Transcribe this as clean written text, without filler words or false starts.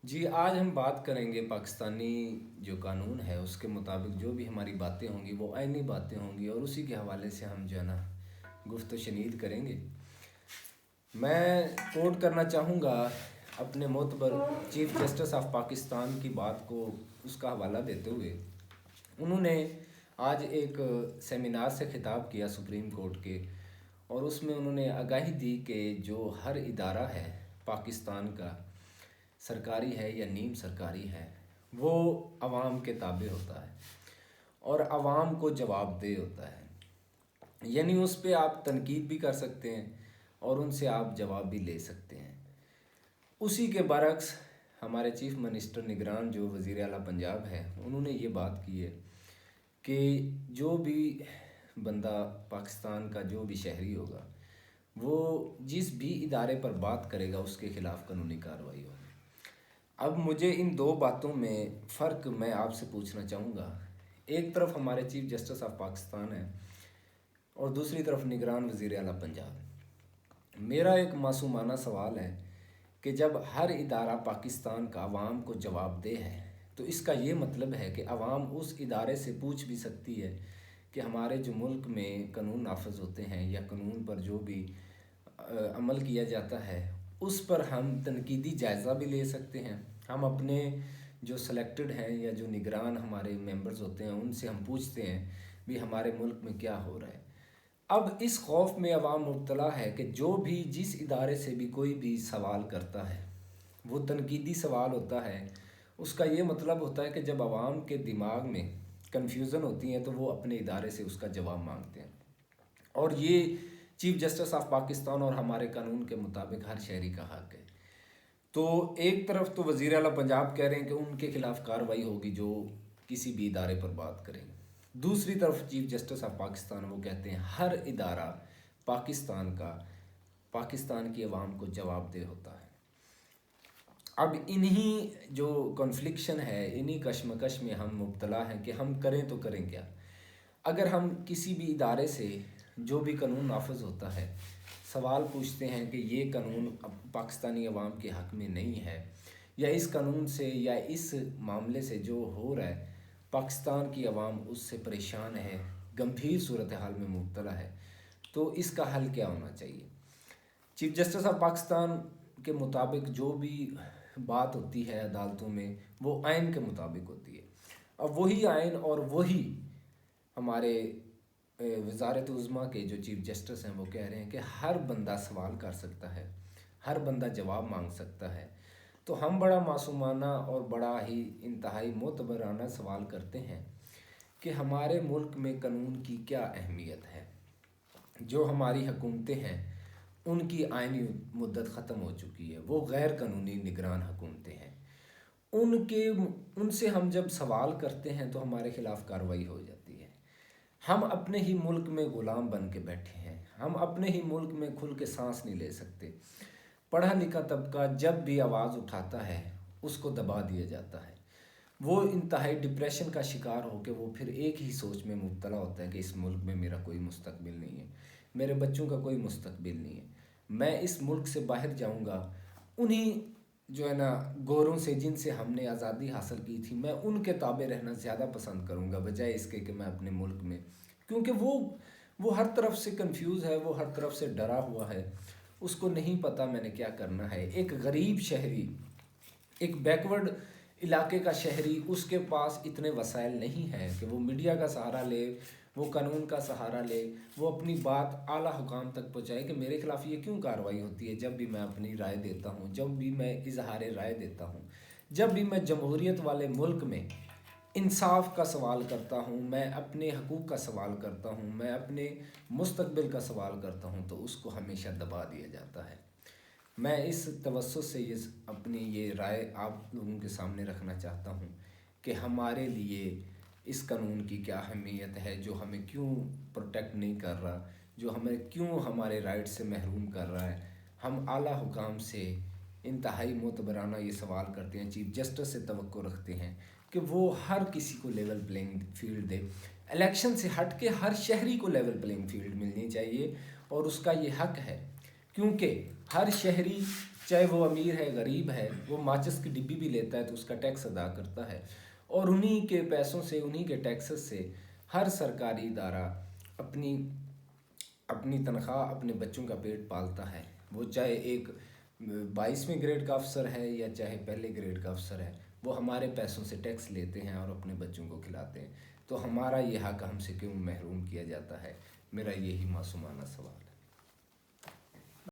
جی آج ہم بات کریں گے پاکستانی جو قانون ہے اس کے مطابق جو بھی ہماری باتیں ہوں گی وہ آئینی باتیں ہوں گی اور اسی کے حوالے سے ہم جو ہے نا گفت و شنید کریں گے۔ میں کوٹ کرنا چاہوں گا اپنے معتبر چیف جسٹس آف پاکستان کی بات کو اس کا حوالہ دیتے ہوئے۔ انہوں نے آج ایک سیمینار سے خطاب کیا سپریم کورٹ کے، اور اس میں انہوں نے آگاہی دی کہ جو ہر ادارہ ہے پاکستان کا، سرکاری ہے یا نیم سرکاری ہے، وہ عوام کے تابع ہوتا ہے اور عوام کو جواب دہ ہوتا ہے۔ یعنی اس پہ آپ تنقید بھی کر سکتے ہیں اور ان سے آپ جواب بھی لے سکتے ہیں۔ اسی کے برعکس ہمارے چیف منسٹر نگران جو وزیر اعلیٰ پنجاب ہے، انہوں نے یہ بات کی ہے کہ جو بھی بندہ پاکستان کا جو بھی شہری ہوگا وہ جس بھی ادارے پر بات کرے گا اس کے خلاف قانونی کارروائی ہوگی۔ اب مجھے ان دو باتوں میں فرق میں آپ سے پوچھنا چاہوں گا۔ ایک طرف ہمارے چیف جسٹس آف پاکستان ہے اور دوسری طرف نگران وزیر اعلیٰ پنجاب۔ میرا ایک معصومانہ سوال ہے کہ جب ہر ادارہ پاکستان کا عوام کو جواب دہ ہے تو اس کا یہ مطلب ہے کہ عوام اس ادارے سے پوچھ بھی سکتی ہے کہ ہمارے جو ملک میں قانون نافذ ہوتے ہیں یا قانون پر جو بھی عمل کیا جاتا ہے اس پر ہم تنقیدی جائزہ بھی لے سکتے ہیں۔ ہم اپنے جو سلیکٹڈ ہیں یا جو نگران ہمارے ممبرز ہوتے ہیں ان سے ہم پوچھتے ہیں بھی ہمارے ملک میں کیا ہو رہا ہے۔ اب اس خوف میں عوام مبتلا ہے کہ جو بھی جس ادارے سے بھی کوئی بھی سوال کرتا ہے وہ تنقیدی سوال ہوتا ہے۔ اس کا یہ مطلب ہوتا ہے کہ جب عوام کے دماغ میں کنفیوژن ہوتی ہے تو وہ اپنے ادارے سے اس کا جواب مانگتے ہیں، اور یہ چیف جسٹس آف پاکستان اور ہمارے قانون کے مطابق ہر شہری کا حق ہے۔ تو ایک طرف تو وزیر اعلیٰ پنجاب کہہ رہے ہیں کہ ان کے خلاف کارروائی ہوگی جو کسی بھی ادارے پر بات کریں گے، دوسری طرف چیف جسٹس آف پاکستان وہ کہتے ہیں ہر ادارہ پاکستان کا پاکستان کی عوام کو جواب دہ ہوتا ہے۔ اب انہی جو کنفلکشن ہے، انہی کشمکش میں ہم مبتلا ہیں کہ ہم کریں تو کریں کیا۔ اگر ہم کسی بھی ادارے سے جو بھی قانون نافذ ہوتا ہے سوال پوچھتے ہیں کہ یہ قانون پاکستانی عوام کے حق میں نہیں ہے، یا اس قانون سے یا اس معاملے سے جو ہو رہا ہے پاکستان کی عوام اس سے پریشان ہے، گمبھیر صورتحال میں مبتلا ہے، تو اس کا حل کیا ہونا چاہیے؟ چیف جسٹس آف پاکستان کے مطابق جو بھی بات ہوتی ہے عدالتوں میں وہ آئین کے مطابق ہوتی ہے۔ اب وہی آئین اور وہی ہمارے وزارت عظمیٰ کے جو چیف جسٹس ہیں وہ کہہ رہے ہیں کہ ہر بندہ سوال کر سکتا ہے، ہر بندہ جواب مانگ سکتا ہے۔ تو ہم بڑا معصومانہ اور بڑا ہی انتہائی معتبرانہ سوال کرتے ہیں کہ ہمارے ملک میں قانون کی کیا اہمیت ہے؟ جو ہماری حکومتیں ہیں ان کی آئینی مدت ختم ہو چکی ہے، وہ غیر قانونی نگران حکومتیں ہیں، ان سے ہم جب سوال کرتے ہیں تو ہمارے خلاف کارروائی ہو جاتی ہے۔ ہم اپنے ہی ملک میں غلام بن کے بیٹھے ہیں، ہم اپنے ہی ملک میں کھل کے سانس نہیں لے سکتے۔ پڑھا لکھا طبقہ جب بھی آواز اٹھاتا ہے اس کو دبا دیا جاتا ہے، وہ انتہائی ڈپریشن کا شکار ہو کے وہ پھر ایک ہی سوچ میں مبتلا ہوتا ہے کہ اس ملک میں میرا کوئی مستقبل نہیں ہے، میرے بچوں کا کوئی مستقبل نہیں ہے، میں اس ملک سے باہر جاؤں گا، انہی جو ہے نا گوروں سے جن سے ہم نے آزادی حاصل کی تھی میں ان کے تابع رہنا زیادہ پسند کروں گا بجائے اس کے کہ میں اپنے ملک میں، کیونکہ وہ ہر طرف سے کنفیوز ہے، وہ ہر طرف سے ڈرا ہوا ہے، اس کو نہیں پتہ میں نے کیا کرنا ہے۔ ایک غریب شہری، ایک بیکورڈ علاقے کا شہری، اس کے پاس اتنے وسائل نہیں ہیں کہ وہ میڈیا کا سہارا لے، وہ قانون کا سہارا لے، وہ اپنی بات اعلیٰ حکام تک پہنچائے کہ میرے خلاف یہ کیوں کارروائی ہوتی ہے جب بھی میں اپنی رائے دیتا ہوں، جب بھی میں اظہار رائے دیتا ہوں، جب بھی میں جمہوریت والے ملک میں انصاف کا سوال کرتا ہوں، میں اپنے حقوق کا سوال کرتا ہوں، میں اپنے مستقبل کا سوال کرتا ہوں، تو اس کو ہمیشہ دبا دیا جاتا ہے۔ میں اس توسط سے اپنی یہ رائے آپ لوگوں کے سامنے رکھنا چاہتا ہوں کہ ہمارے لیے اس قانون کی کیا اہمیت ہے، جو ہمیں کیوں پروٹیکٹ نہیں کر رہا، جو ہمیں کیوں ہمارے رائٹ سے محروم کر رہا ہے۔ ہم اعلیٰ حکام سے انتہائی معتبرانہ یہ سوال کرتے ہیں، چیف جسٹس سے توقع رکھتے ہیں کہ وہ ہر کسی کو لیول پلینگ فیلڈ دے۔ الیکشن سے ہٹ کے ہر شہری کو لیول پلینگ فیلڈ ملنی چاہیے، اور اس کا یہ حق ہے کیونکہ ہر شہری چاہے وہ امیر ہے غریب ہے وہ ماچس کی ڈبی بھی لیتا ہے تو اس کا ٹیکس ادا کرتا ہے، اور انہی کے پیسوں سے انہی کے ٹیکسز سے ہر سرکاری ادارہ اپنی تنخواہ اپنے بچوں کا پیٹ پالتا ہے، وہ چاہے ایک 22ویں گریڈ کا افسر ہے یا چاہے پہلے گریڈ کا افسر ہے، وہ ہمارے پیسوں سے ٹیکس لیتے ہیں اور اپنے بچوں کو کھلاتے ہیں، تو ہمارا یہ حق ہم سے کیوں محروم کیا جاتا ہے؟ میرا یہی معصومانہ سوال۔